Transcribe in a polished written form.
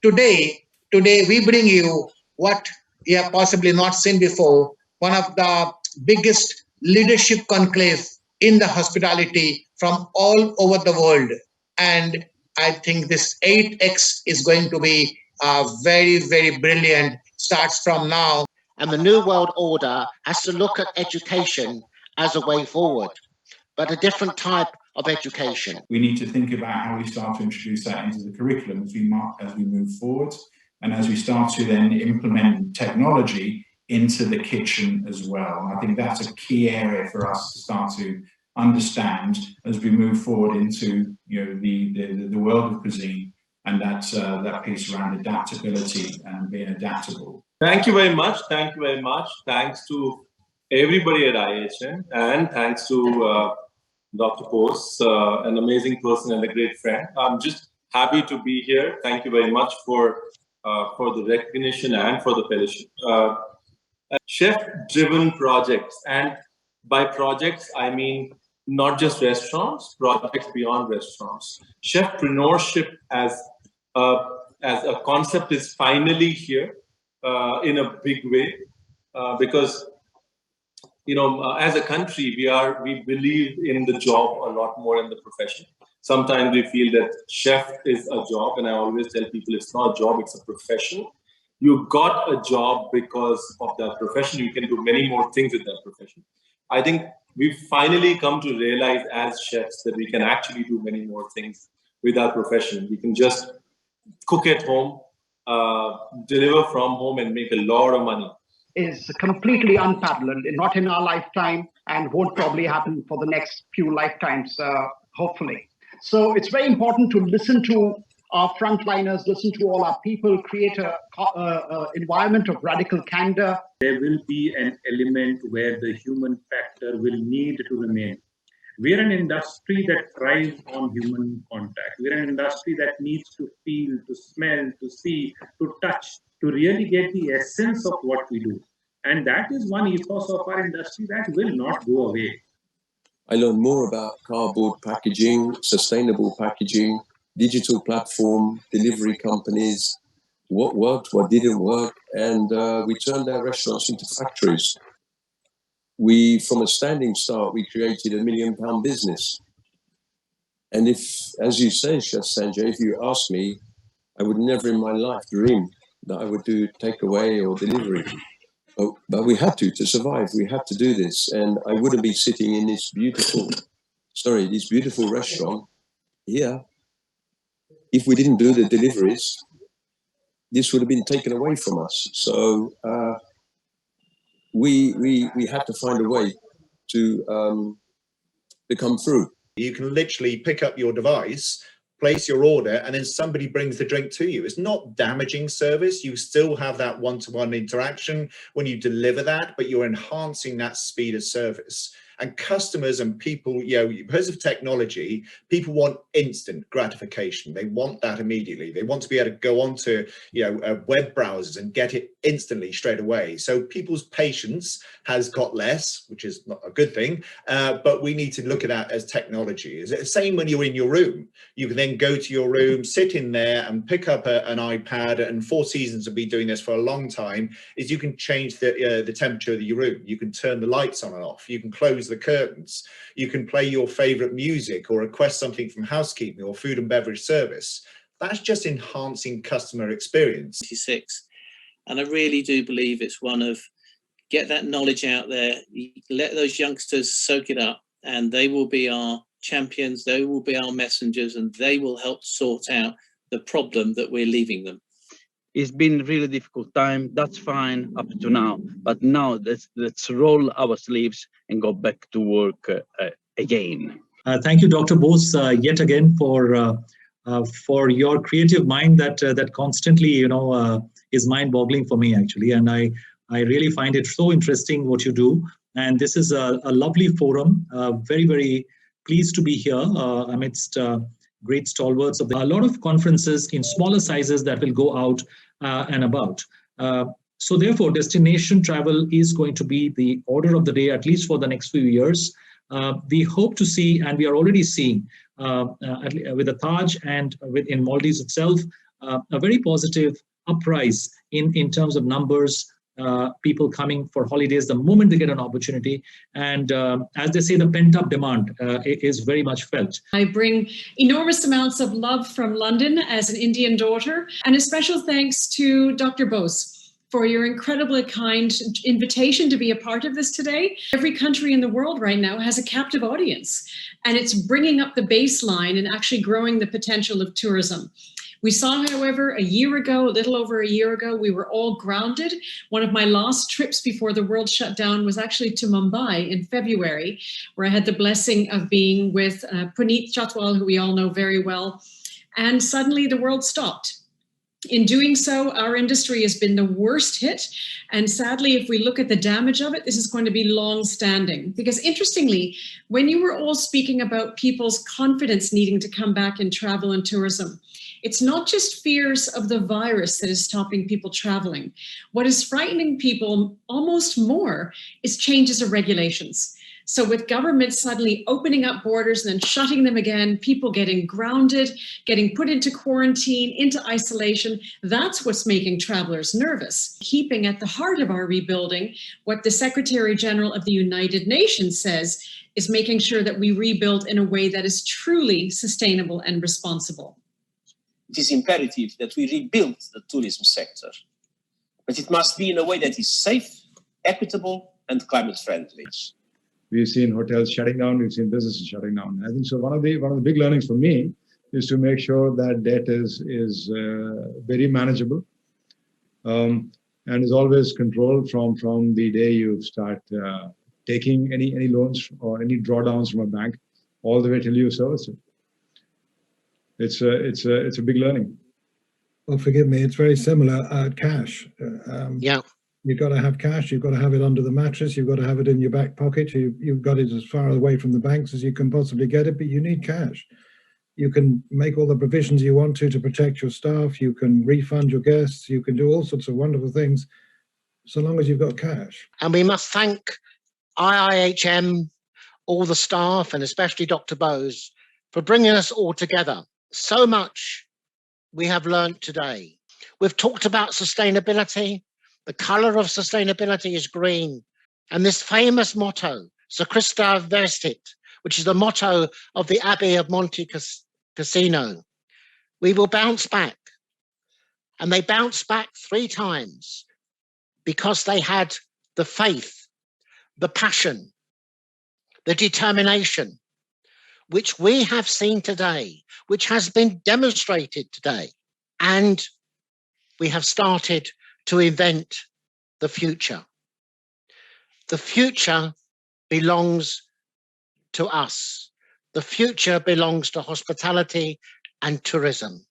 Today we bring you what you have possibly not seen before, one of the biggest leadership conclave in the hospitality from all over the world. And I think this 8X is going to be very, very brilliant, starts from now. And the New World Order has to look at education as a way forward, but a different type of education. We need to think about how we start to introduce that into the curriculum as we move forward, and as we start to then implement technology into the kitchen as well. And I think that's a key area for us to start to understand as we move forward into the world of cuisine, and that piece around adaptability and being adaptable. Thank you very much. Thank you very much. Thanks to everybody at IIHM, and thanks to Dr. Bose, an amazing person and a great friend. I'm just happy to be here. Thank you very much for the recognition and for the fellowship. Chef-driven projects, and by projects I mean not just restaurants, projects beyond restaurants. Chefpreneurship as a concept is finally here in a big way, because as a country, we believe in the job a lot more than the profession. Sometimes we feel that chef is a job, and I always tell people it's not a job, it's a profession. You got a job because of that profession. You can do many more things with that profession. I think we've finally come to realize as chefs that we can actually do many more things with our profession. We can just cook at home, deliver from home, and make a lot of money. Is completely unparalleled, not in our lifetime, and won't probably happen for the next few lifetimes, hopefully. So it's very important to listen to our frontliners, listen to all our people, create a environment of radical candor. There will be an element where the human factor will need to remain. We're an industry that thrives on human contact. We're an industry that needs to feel, to smell, to see, to touch, to really get the essence of what we do. And that is one ethos of our industry that will not go away. I learned more about cardboard packaging, sustainable packaging, digital platform, delivery companies, what worked, what didn't work, and we turned our restaurants into factories. From a standing start, we created a £1 million business. And if, as you say, Chef Sanjay, if you ask me, I would never in my life dream that I would do takeaway or delivery. But we had to survive. We had to do this. And I wouldn't be sitting in this beautiful restaurant here if we didn't do the deliveries. This would have been taken away from us. So we had to find a way to come through. You can literally pick up your device, place your order, and then somebody brings the drink to you. It's not damaging service. You still have that one-to-one interaction when you deliver that, but you're enhancing that speed of service. And customers and people, because of technology, people want instant gratification. They want that immediately. They want to be able to go onto, web browsers and get it instantly straight away. So people's patience has got less, which is not a good thing. But we need to look at that as technology. It's the same when you're in your room. You can then go to your room, sit in there and pick up an iPad, and Four Seasons have been doing this for a long time, is you can change the temperature of your room. You can turn the lights on and off. You can close the curtains. You can play your favorite music or request something from housekeeping or food and beverage service. That's just enhancing customer experience. And I really do believe it's one of get that knowledge out there, let those youngsters soak it up, and they will be our champions, they will be our messengers, and they will help sort out the problem that we're leaving them. It's been a really difficult time. That's fine up to now. But now let's roll our sleeves and go back to work again. Thank you, Dr. Bose, yet again for your creative mind that constantly, is mind-boggling for me, actually. And I really find it so interesting what you do. And this is a lovely forum. Very, very pleased to be here amidst great stalwarts of a lot of conferences in smaller sizes that will go out and about. So therefore, destination travel is going to be the order of the day, at least for the next few years. We hope to see, and we are already seeing with the Taj and in Maldives itself, a very positive uprise in terms of numbers, people coming for holidays the moment they get an opportunity. And as they say, the pent-up demand is very much felt. I bring enormous amounts of love from London as an Indian daughter, and a special thanks to Dr. Bose for your incredibly kind invitation to be a part of this today. Every country in the world right now has a captive audience, and it's bringing up the baseline and actually growing the potential of tourism. We saw, however, a little over a year ago, we were all grounded. One of my last trips before the world shut down was actually to Mumbai in February, where I had the blessing of being with Puneet Chatwal, who we all know very well. And suddenly the world stopped. In doing so, our industry has been the worst hit. And sadly, if we look at the damage of it, this is going to be long-standing. Because interestingly, when you were all speaking about people's confidence needing to come back in travel and tourism, it's not just fears of the virus that is stopping people traveling. What is frightening people almost more is changes of regulations. So with governments suddenly opening up borders and then shutting them again, people getting grounded, getting put into quarantine, into isolation, that's what's making travelers nervous. Keeping at the heart of our rebuilding, what the Secretary General of the United Nations says is making sure that we rebuild in a way that is truly sustainable and responsible. It is imperative that we rebuild the tourism sector, but it must be in a way that is safe, equitable, and climate friendly. We've seen hotels shutting down. We've seen businesses shutting down. I think so. One of the big learnings for me is to make sure that debt is very manageable, and is always controlled from the day you start taking any loans or any drawdowns from a bank, all the way till you service it. It's a big learning. Well, forgive me. It's very similar. Cash. Yeah. You've got to have cash. You've got to have it under the mattress. You've got to have it in your back pocket. You've got it as far away from the banks as you can possibly get it, but you need cash. You can make all the provisions you want to protect your staff. You can refund your guests. You can do all sorts of wonderful things so long as you've got cash. And we must thank IIHM, all the staff, and especially Dr. Bose, for bringing us all together. So much we have learned today. We've talked about sustainability. The color of sustainability is green. And this famous motto, "Se Christa Vestit," which is the motto of the Abbey of Monte Cassino, we will bounce back. And they bounced back 3 times because they had the faith, the passion, the determination, which we have seen today, which has been demonstrated today. And we have started to invent the future. The future belongs to us. The future belongs to hospitality and tourism.